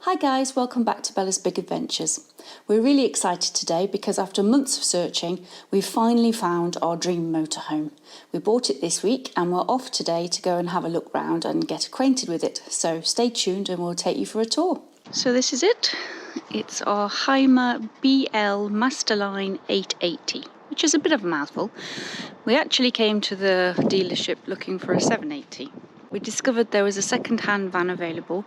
Hi guys, welcome back to Bella's Big Adventures. We're really excited today because after months of searching, we've finally found our dream motorhome. We bought it this week and we're off today to go and have a look round and get acquainted with it. So stay tuned and we'll take you for a tour. So this is it. It's our Hymer B-class Master Line 880, which is a bit of a mouthful. We actually came to the dealership looking for a 780. We discovered there was a second-hand van available.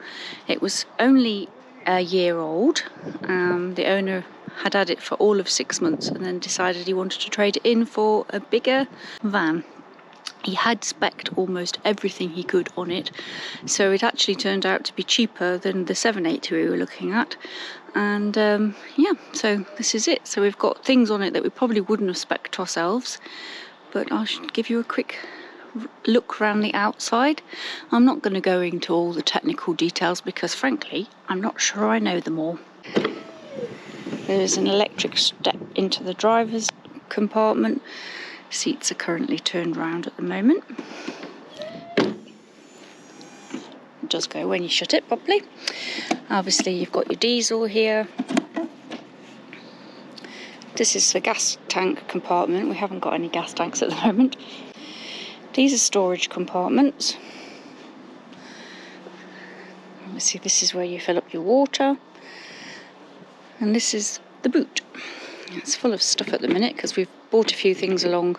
It was only a year old. The owner had had it for all of 6 months and then decided he wanted to trade it in for a bigger van. He had spec'd almost everything he could on it, so it actually turned out to be cheaper than the 780 we were looking at. And yeah, so this is it. So we've got things on it that we probably wouldn't have spec'd ourselves, but I should give you a quick look around the outside. I'm not going to go into all the technical details because frankly I'm not sure I know them all. There's an electric step into the driver's compartment. Seats are currently turned round at the moment. It does go when you shut it properly. Obviously you've got your diesel here. This is the gas tank compartment. We haven't got any gas tanks at the moment. These are storage compartments. Obviously this is where you fill up your water. And this is the boot. It's full of stuff at the minute because we've brought a few things along.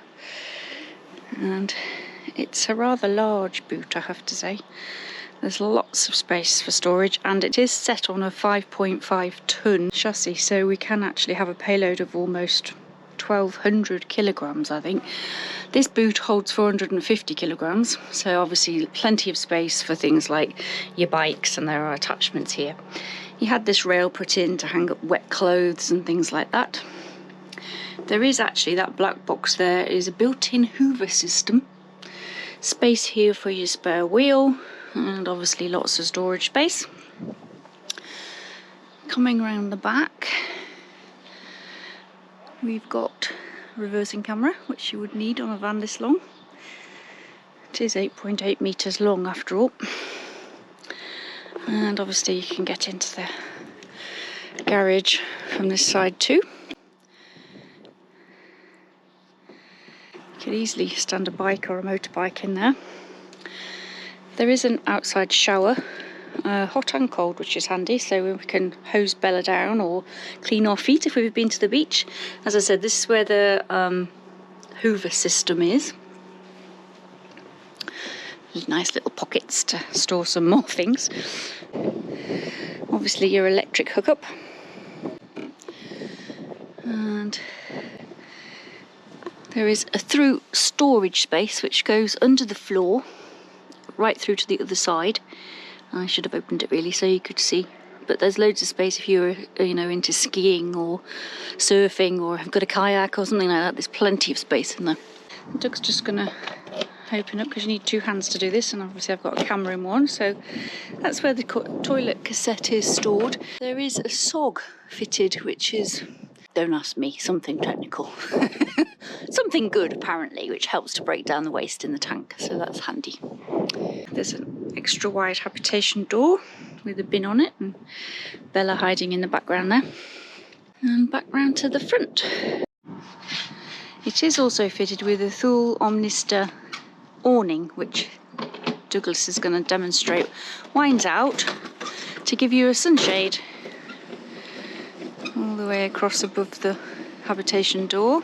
And it's a rather large boot, I have to say. There's lots of space for storage and it is set on a 5.5 ton chassis, so we can actually have a payload of almost 1,200 kilograms, I think. This boot holds 450 kilograms, so obviously plenty of space for things like your bikes, and there are attachments here. He had this rail put in to hang up wet clothes and things like that. There is actually, that black box there is a built-in Hoover system. Space here for your spare wheel, and obviously lots of storage space. Coming around the back, we've got reversing camera, which you would need on a van this long. It is 8.8 meters long after all. And obviously you can get into the garage from this side too. You could easily stand a bike or a motorbike in there. There is an outside shower, hot and cold, which is handy, so we can hose Bella down or clean our feet if we've been to the beach. As I said, this is where the Hoover system is. There's nice little pockets to store some more things. Obviously your electric hookup. And there is a through storage space which goes under the floor right through to the other side. I should have opened it really so you could see, but there's loads of space if you're into skiing or surfing or have got a kayak or something like that. There's plenty of space in there. Doug's just gonna open up because you need two hands to do this, and obviously I've got a camera in one, so that's where the toilet cassette is stored. There is a SOG fitted, which is, don't ask me, something technical. Something good apparently, which helps to break down the waste in the tank, so that's handy. There's an extra wide habitation door with a bin on it, and Bella hiding in the background there. And back round to the front. It is also fitted with a Thule Omnister awning, which Douglas is going to demonstrate, winds out to give you a sunshade all the way across above the habitation door.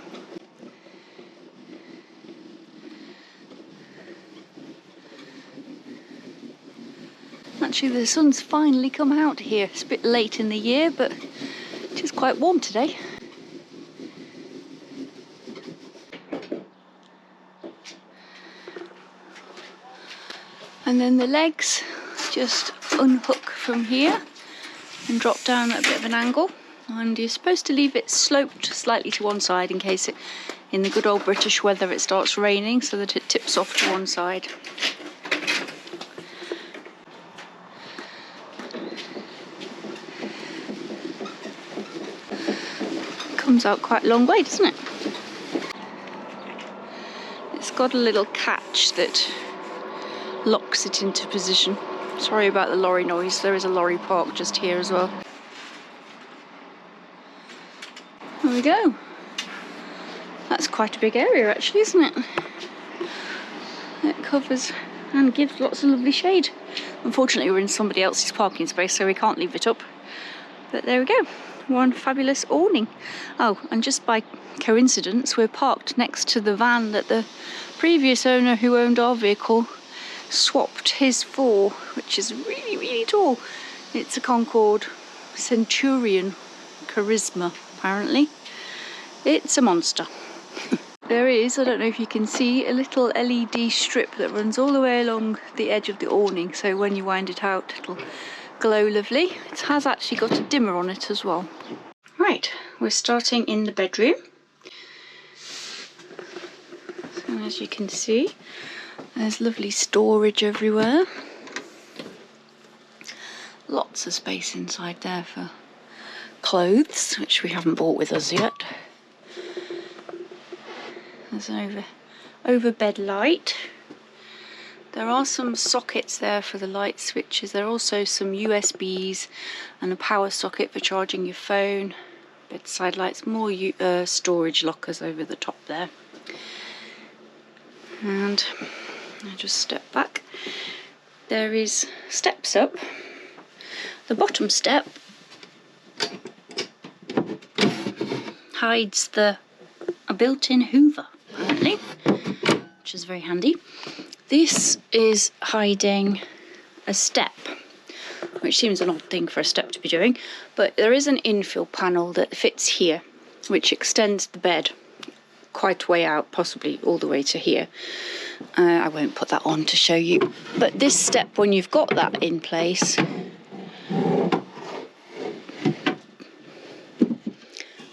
Actually, the sun's finally come out here. It's a bit late in the year, but it is quite warm today. And then the legs just unhook from here and drop down at a bit of an angle. And you're supposed to leave it sloped slightly to one side in case in the good old British weather it starts raining, so that it tips off to one side. Comes out quite a long way, doesn't it? It's got a little catch that locks it into position, Sorry about the lorry noise, there is a lorry parked just here as well. There we go. That's quite a big area actually, isn't it? It covers and gives lots of lovely shade. Unfortunately we're in somebody else's parking space, so we can't leave it up. But there we go, one fabulous awning. Oh, and just by coincidence we're parked next to the van that the previous owner who owned our vehicle swapped his for, which is really, really tall. It's a Concorde Centurion Charisma, apparently. It's a monster. There is, I don't know if you can see, a little LED strip that runs all the way along the edge of the awning, so when you wind it out it'll glow lovely. It has actually got a dimmer on it as well. Right, we're starting in the bedroom. So as you can see, there's lovely storage everywhere. Lots of space inside there for clothes, which we haven't brought with us yet. There's an over bed light. There are some sockets there for the light switches. There are also some USBs and a power socket for charging your phone. Bedside lights, more storage lockers over the top there. And I just step back. There is steps up. The bottom step hides a built-in Hoover, apparently, which is very handy. This is hiding a step, which seems an odd thing for a step to be doing, but there is an infill panel that fits here, which extends the bed quite a way out, possibly all the way to here. I won't put that on to show you, but this step, when you've got that in place,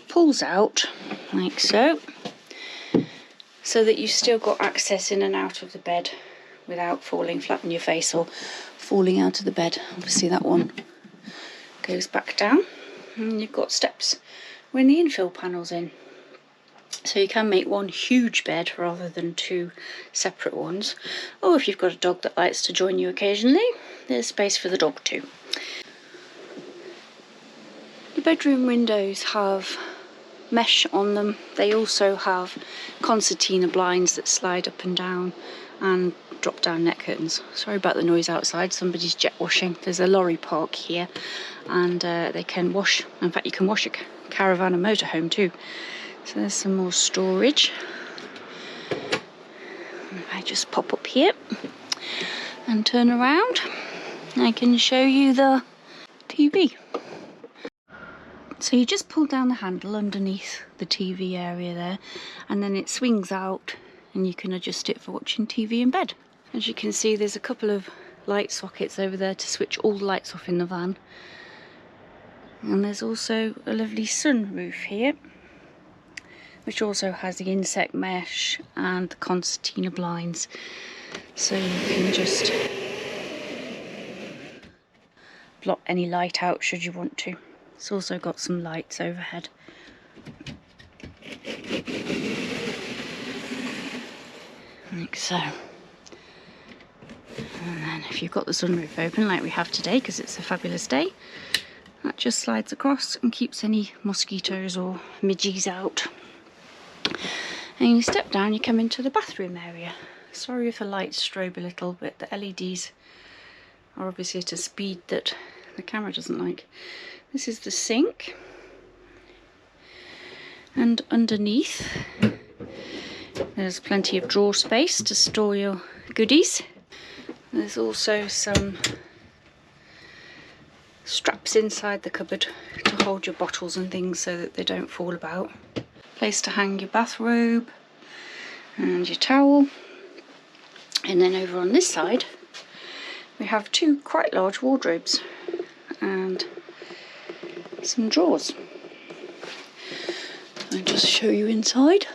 pulls out like so, so that you've still got access in and out of the bed without falling flat on your face or falling out of the bed. Obviously that one goes back down, and you've got steps when the infill panel's in. So you can make one huge bed rather than two separate ones. Or if you've got a dog that likes to join you occasionally, there's space for the dog too. The bedroom windows have mesh on them. They also have concertina blinds that slide up and down, and drop down net curtains. Sorry about the noise outside, somebody's jet washing. There's a lorry park here, and they can wash, in fact you can wash a caravan and motorhome too. So there's some more storage. If I just pop up here and turn around, I can show you the TV. So you just pull down the handle underneath the TV area there, and then it swings out and you can adjust it for watching TV in bed. As you can see, there's a couple of light sockets over there to switch all the lights off in the van. And there's also a lovely sunroof here, which also has the insect mesh and the concertina blinds. So you can just block any light out should you want to. It's also got some lights overhead. Like so. And then if you've got the sunroof open like we have today, because it's a fabulous day, that just slides across and keeps any mosquitoes or midges out. And you step down, you come into the bathroom area. Sorry if the lights strobe a little, but the LEDs are obviously at a speed that the camera doesn't like. This is the sink, and underneath there's plenty of drawer space to store your goodies. There's also some straps inside the cupboard to hold your bottles and things so that they don't fall about. Place to hang your bathrobe and your towel. And then over on this side we have two quite large wardrobes and some drawers. I'll just show you inside.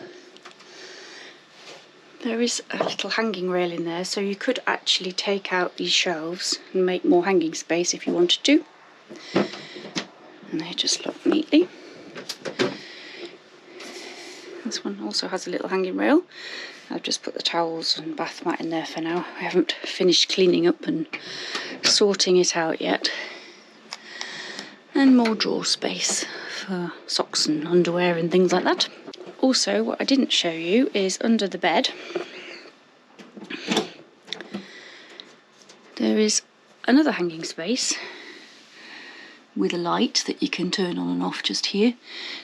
There is a little hanging rail in there, so you could actually take out these shelves and make more hanging space if you wanted to. And they just lock neatly. This one also has a little hanging rail. I've just put the towels and bath mat in there for now. I haven't finished cleaning up and sorting it out yet. And more drawer space for socks and underwear and things like that. Also, what I didn't show you is under the bed there is another hanging space with a light that you can turn on and off just here.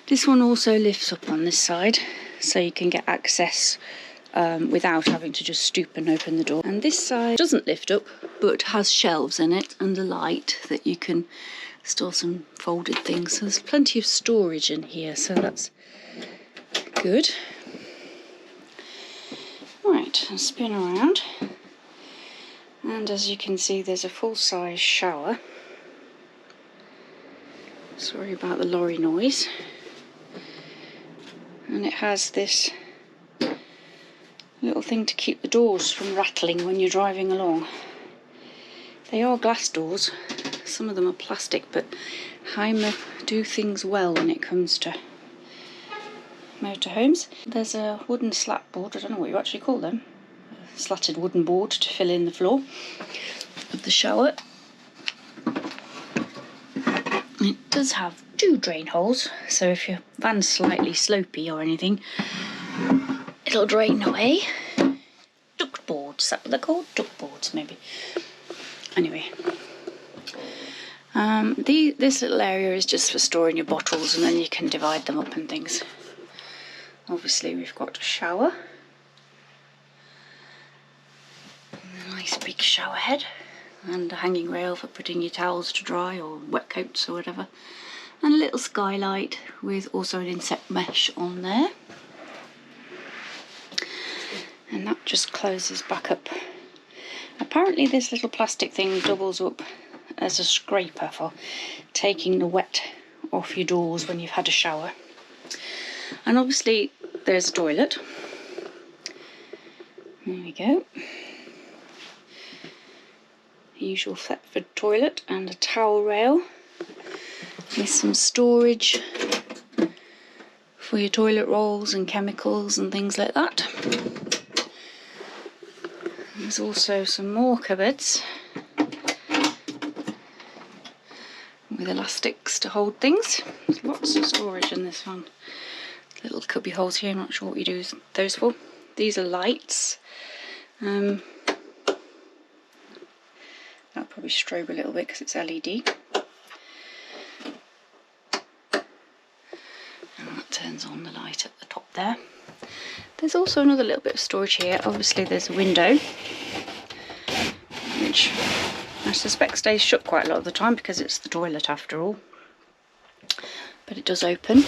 This one also lifts up on this side, so you can get access without having to just stoop and open the door. And this side doesn't lift up, but has shelves in it and a light that you can store some folded things. So there's plenty of storage in here, so that's good. Right, I'll spin around. And as you can see, there's a full-size shower. Sorry about the lorry noise. And it has this little thing to keep the doors from rattling when you're driving along. They are glass doors, some of them are plastic, but Hymer do things well when it comes to motorhomes. There's a wooden slat board, I don't know what you actually call them, a slatted wooden board to fill in the floor of the shower. It does have 2 drain holes, so if your van's slightly slopey or anything, it'll drain away. Duct boards, is that what they're called? Duct boards, maybe. Anyway, this little area is just for storing your bottles, and then you can divide them up and things. Obviously, we've got a shower, a nice big shower head, and a hanging rail for putting your towels to dry or wet coats or whatever, and a little skylight with also an insect mesh on there. And that just closes back up. Apparently this little plastic thing doubles up as a scraper for taking the wet off your doors when you've had a shower. And obviously there's a toilet. There we go. Usual Thetford toilet, and a towel rail with some storage for your toilet rolls and chemicals and things like that. There's also some more cupboards with elastics to hold things. There's lots of storage in this one. Little cubby holes here, I'm not sure what you do those for. These are lights. That'll probably strobe a little bit because it's LED. And that turns on the light at the top there. There's also another little bit of storage here. Obviously there's a window, which I suspect stays shut quite a lot of the time because it's the toilet after all. But it does open.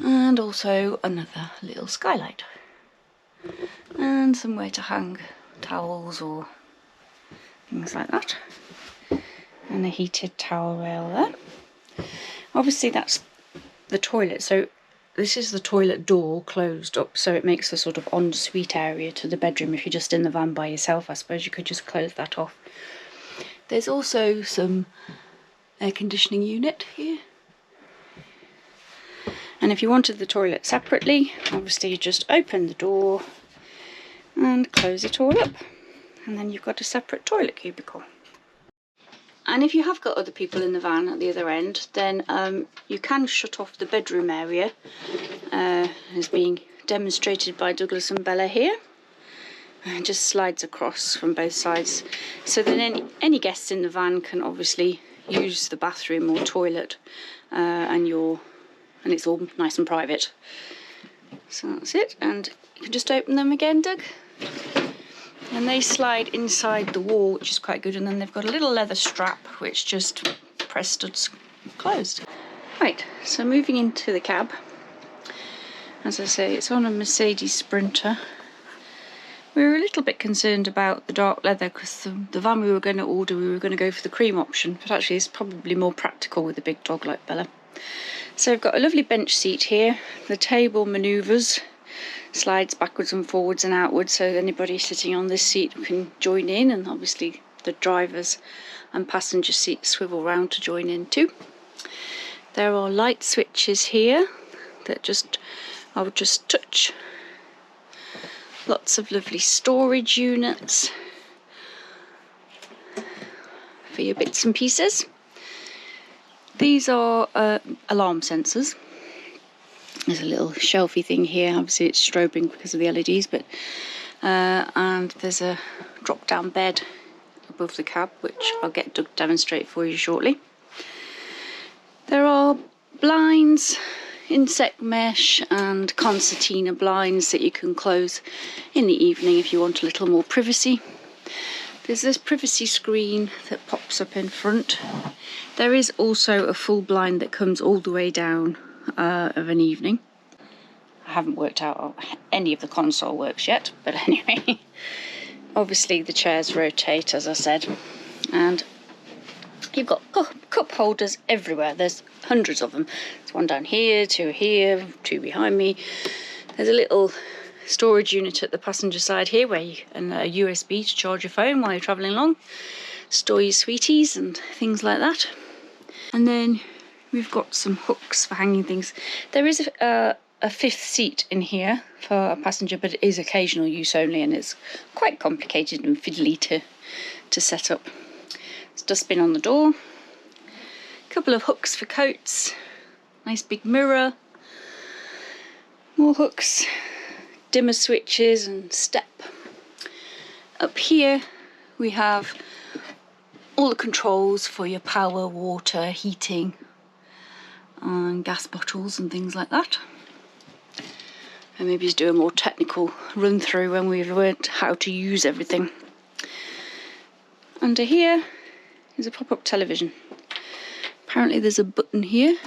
And also another little skylight. And somewhere to hang towels or things like that. And a heated towel rail there. Obviously that's the toilet, so this is the toilet door closed up, so it makes a sort of ensuite area to the bedroom. If you're just in the van by yourself, I suppose you could just close that off. There's also some air conditioning unit here. And if you wanted the toilet separately, obviously you just open the door and close it all up. And then you've got a separate toilet cubicle. And if you have got other people in the van at the other end, then you can shut off the bedroom area, as being demonstrated by Douglas and Bella here. And just slides across from both sides. So then any guests in the van can obviously use the bathroom or toilet, and it's all nice and private. So that's it, and you can just open them again, Doug. And they slide inside the wall, which is quite good, and then they've got a little leather strap which just press studs closed. Right, so moving into the cab. As I say, it's on a Mercedes Sprinter. We were a little bit concerned about the dark leather because the van we were going to order, we were going to go for the cream option, but actually it's probably more practical with a big dog like Bella. So we've got a lovely bench seat here. The table manoeuvres, slides backwards and forwards and outwards, so anybody sitting on this seat can join in, and obviously the drivers and passenger seats swivel round to join in too. There are light switches here that just I'll just touch. Lots of lovely storage units for your bits and pieces. These are alarm sensors. There's a little shelfy thing here. Obviously it's strobing because of the LEDs, but and there's a drop-down bed above the cab, which I'll get to demonstrate for you shortly. There are blinds, insect mesh and concertina blinds that you can close in the evening if you want a little more privacy. There's this privacy screen that pops up in front. There is also a full blind that comes all the way down of an evening. I haven't worked out any of the console works yet, but anyway. Obviously the chairs rotate, as I said, and you've got cup holders everywhere. There's hundreds of them. There's one down here, two behind me. There's a little storage unit at the passenger side here where and a USB to charge your phone while you're travelling along. Store your sweeties and things like that. And then we've got some hooks for hanging things. There is a fifth seat in here for a passenger, but it is occasional use only, and it's quite complicated and fiddly to set up. There's dustbin on the door, a couple of hooks for coats, nice big mirror, more hooks, dimmer switches and step. Up here we have all the controls for your power, water, heating and gas bottles and things like that. And maybe do a more technical run through when we've learned how to use everything. Under here is a pop-up television. Apparently there's a button here,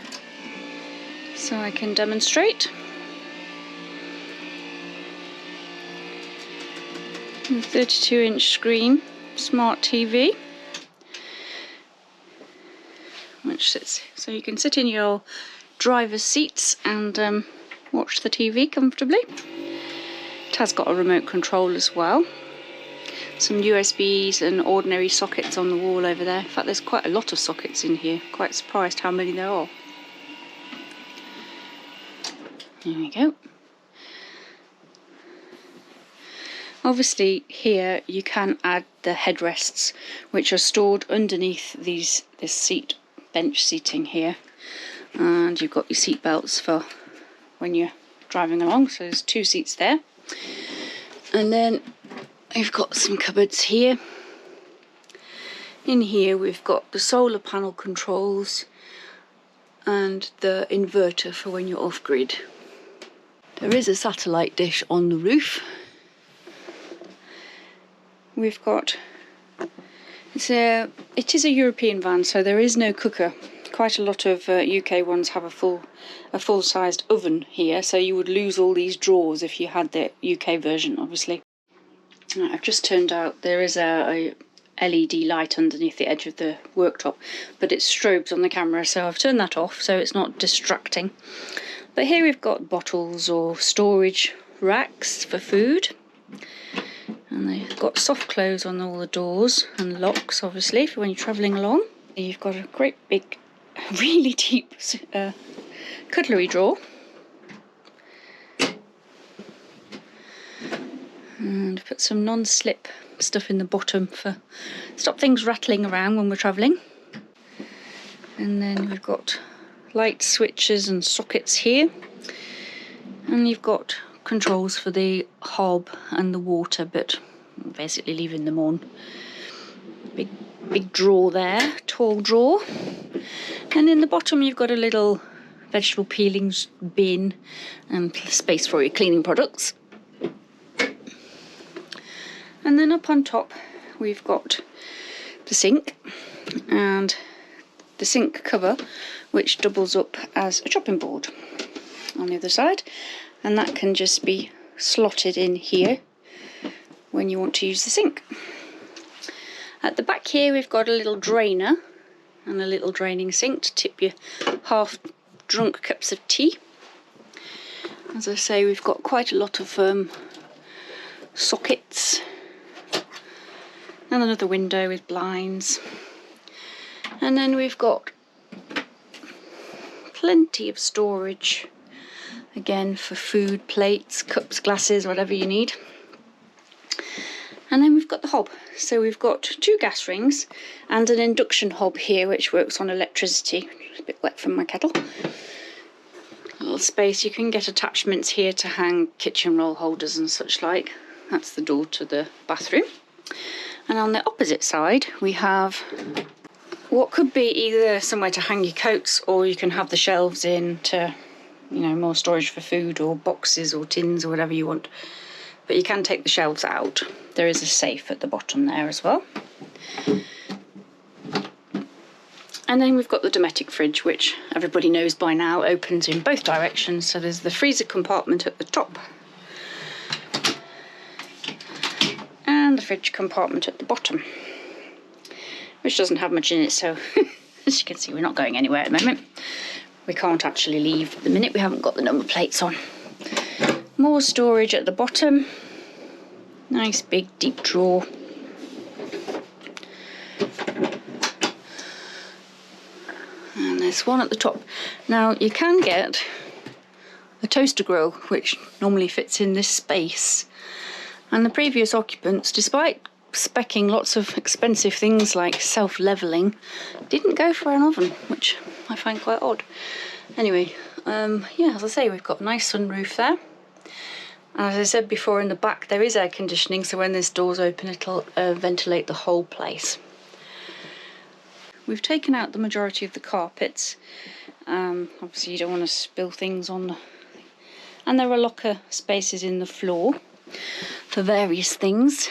so I can demonstrate. A 32-inch screen, smart TV, which sits, so you can sit in your driver's seats and watch the TV comfortably. It has got a remote control as well. Some USBs and ordinary sockets on the wall over there. In fact, there's quite a lot of sockets in here. Quite surprised how many there are. There we go. Obviously here you can add the headrests, which are stored underneath this seat, bench seating here. And you've got your seat belts for when you're driving along, so there's two seats there. And then we've got some cupboards here. In here we've got the solar panel controls and the inverter for when you're off-grid. There is a satellite dish on the roof. We've got, it is a European van, so there is no cooker. Quite a lot of UK ones have a full-sized oven here, so you would lose all these drawers if you had the UK version, obviously. I've just turned out there is a LED light underneath the edge of the worktop, but it strobes on the camera, so I've turned that off so it's not distracting. But here we've got bottles or storage racks for food, and they've got soft close on all the doors and locks, obviously, for when you're travelling along. You've got a great big, really deep cutlery drawer, and put some non-slip stuff in the bottom for stop things rattling around when we're travelling. And then we've got light switches and sockets here, and you've got controls for the hob and the water, but basically leaving them on. Big drawer there, tall drawer, and in the bottom you've got a little vegetable peelings bin and space for your cleaning products. And then up on top we've got the sink and the sink cover, which doubles up as a chopping board on the other side, and that can just be slotted in here when you want to use the sink. At the back here we've got a little drainer and a little draining sink to tip your half-drunk cups of tea. As I say, we've got quite a lot of sockets, and another window with blinds. And then we've got plenty of storage again for food, plates, cups, glasses, whatever you need. And then we've got the hob. So we've got 2 gas rings and an induction hob here which works on electricity. It's a bit wet from my kettle. A little space. You can get attachments here to hang kitchen roll holders and such like. That's the door to the bathroom. And on the opposite side we have what could be either somewhere to hang your coats, or you can have the shelves in to, you know, more storage for food or boxes or tins or whatever you want. But you can take the shelves out. There is a safe at the bottom there as well. And then we've got the Dometic fridge, which everybody knows by now opens in both directions. So there's the freezer compartment at the top and the fridge compartment at the bottom, which doesn't have much in it. So as you can see, we're not going anywhere at the moment. We can't actually leave at the minute. We haven't got the number plates on. More storage at the bottom. Nice big deep drawer. And there's one at the top. Now you can get a toaster grill which normally fits in this space. And the previous occupants, despite speccing lots of expensive things like self-levelling, didn't go for an oven, which I find quite odd. Anyway, yeah, as I say, we've got a nice sunroof there. As I said before, in the back there is air conditioning, so when this door's open it'll ventilate the whole place. We've taken out the majority of the carpets. Obviously you don't want to spill things on the... And there are locker spaces in the floor for various things.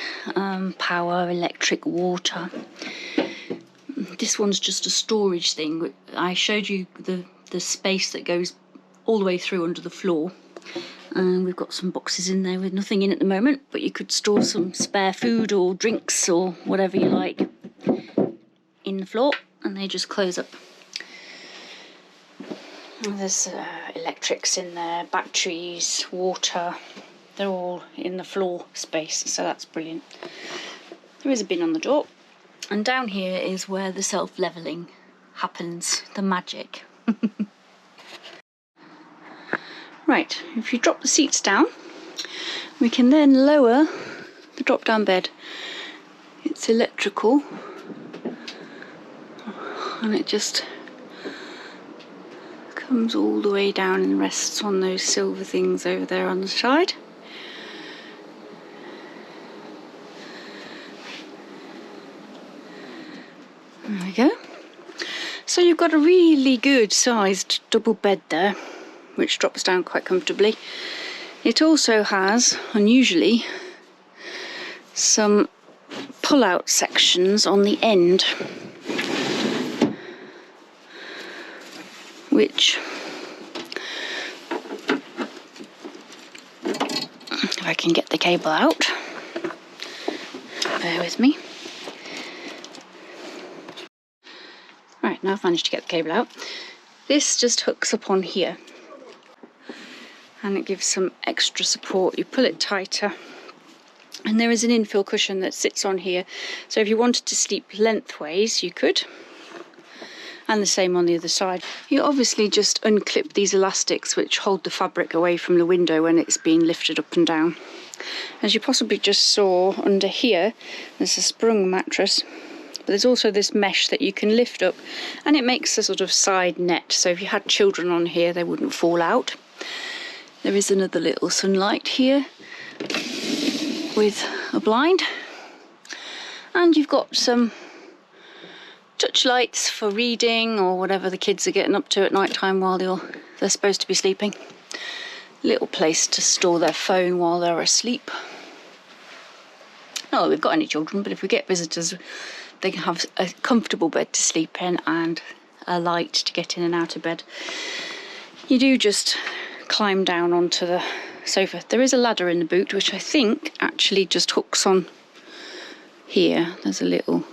Power, electric, water. This one's just a storage thing. I showed you the space that goes all the way through under the floor. And we've got some boxes in there with nothing in at the moment, but you could store some spare food or drinks or whatever you like in the floor, and they just close up. There's electrics in there, batteries, water, they're all in the floor space, so that's brilliant. There is a bin on the door, and down here is where the self-levelling happens, the magic. Right, if you drop the seats down, we can then lower the drop-down bed. It's electrical, and it just comes all the way down and rests on those silver things over there on the side. There we go. So you've got a really good sized double bed there, which drops down quite comfortably. It also has, unusually, some pull-out sections on the end, which, if I can get the cable out, bear with me. Right, now I've managed to get the cable out. This just hooks up on here, and it gives some extra support. You pull it tighter, and there is an infill cushion that sits on here, so if you wanted to sleep lengthways you could, and the same on the other side. You obviously just unclip these elastics which hold the fabric away from the window when it's being lifted up and down. As you possibly just saw, under here there's a sprung mattress, but there's also this mesh that you can lift up, and it makes a sort of side net, so if you had children on here they wouldn't fall out. There is another little sunlight here with a blind, and you've got some touch lights for reading or whatever the kids are getting up to at night time while they're supposed to be sleeping. Little place to store their phone while they're asleep. Not that we've got any children, but if we get visitors they can have a comfortable bed to sleep in and a light to get in and out of bed. You do just climb down onto the sofa. There is a ladder in the boot which I think actually just hooks on here. There's a little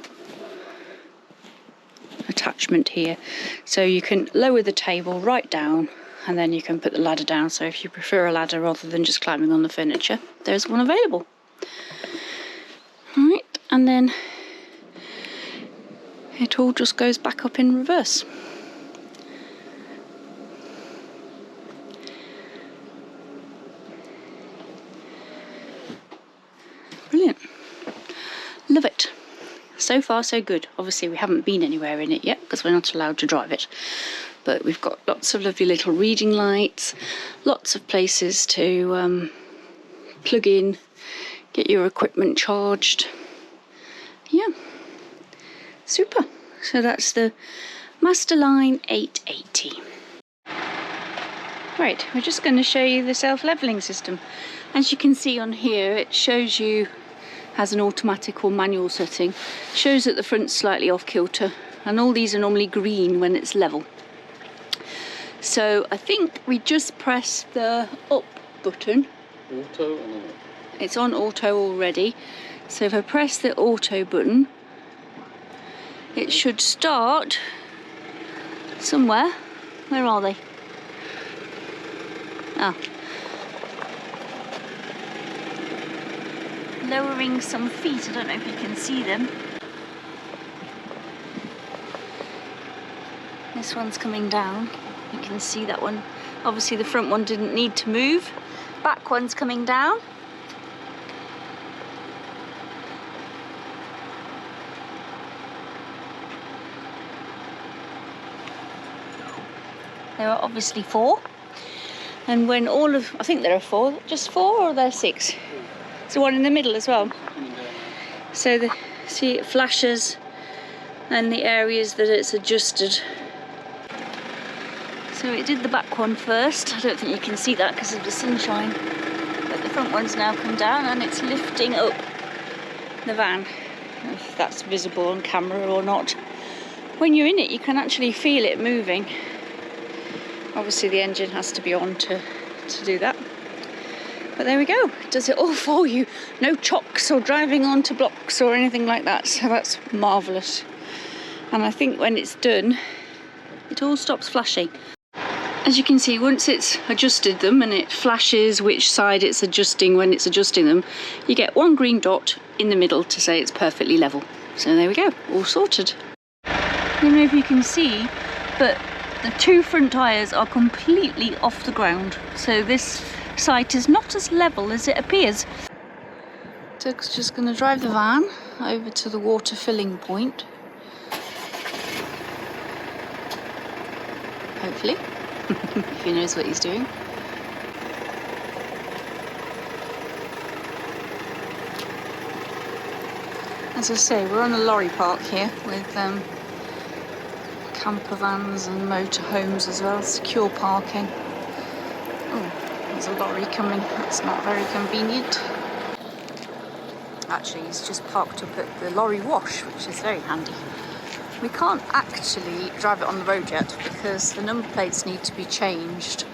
attachment here, so you can lower the table right down and then you can put the ladder down. So if you prefer a ladder rather than just climbing on the furniture, there's one available. Right, and then it all just goes back up in reverse. So far so good. Obviously we haven't been anywhere in it yet because we're not allowed to drive it, but we've got lots of lovely little reading lights, lots of places to plug in, get your equipment charged. Yeah, super. So that's the Master Line 880. Right, we're just going to show you the self-leveling system. As you can see on here, it shows you, has an automatic or manual setting, shows that the front's slightly off kilter, and all these are normally green when it's level. So I think we just press the up button. Auto and then It's on auto already. So if I press the auto button, it should start somewhere. Where are they? Ah. Lowering some feet. I don't know if you can see them. This one's coming down. You can see that one. Obviously the front one didn't need to move. Back one's coming down. There are obviously 4. And when all of, I think there are 4, just 4 or there are 6? It's the one in the middle as well. So see, it flashes and the areas that it's adjusted. So it did the back one first. I don't think you can see that because of the sunshine. But the front one's now come down and it's lifting up the van. I don't know if that's visible on camera or not. When you're in it, you can actually feel it moving. Obviously the engine has to be on to do that. But there we go, it does it all for you. No chocks or driving onto blocks or anything like that, so that's marvellous. And I think when it's done, it all stops flashing. As you can see, once it's adjusted them and it flashes which side it's adjusting when it's adjusting them, you get one green dot in the middle to say it's perfectly level. So there we go, all sorted. I don't know if you can see, but the 2 front tyres are completely off the ground, so this site is not as level as it appears. Doug's just going to drive the van over to the water filling point. Hopefully, if he knows what he's doing. As I say, we're on a lorry park here with camper vans and motorhomes as well, secure parking. Oh, there's a lorry coming, that's not very convenient. Actually, he's just parked up at the lorry wash, which is very handy. We can't actually drive it on the road yet because the number plates need to be changed.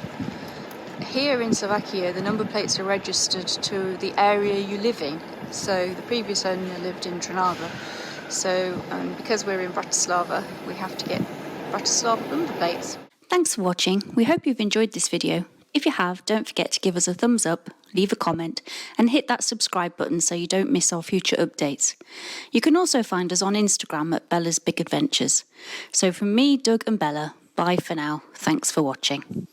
Here in Slovakia, the number plates are registered to the area you live in. So the previous owner lived in Trnava. So because we're in Bratislava, we have to get Bratislava number plates. Thanks for watching. We hope you've enjoyed this video. If you have, don't forget to give us a thumbs up, leave a comment and hit that subscribe button so you don't miss our future updates. You can also find us on Instagram at Bella's Big Adventures. So from me, Doug and Bella, bye for now. Thanks for watching.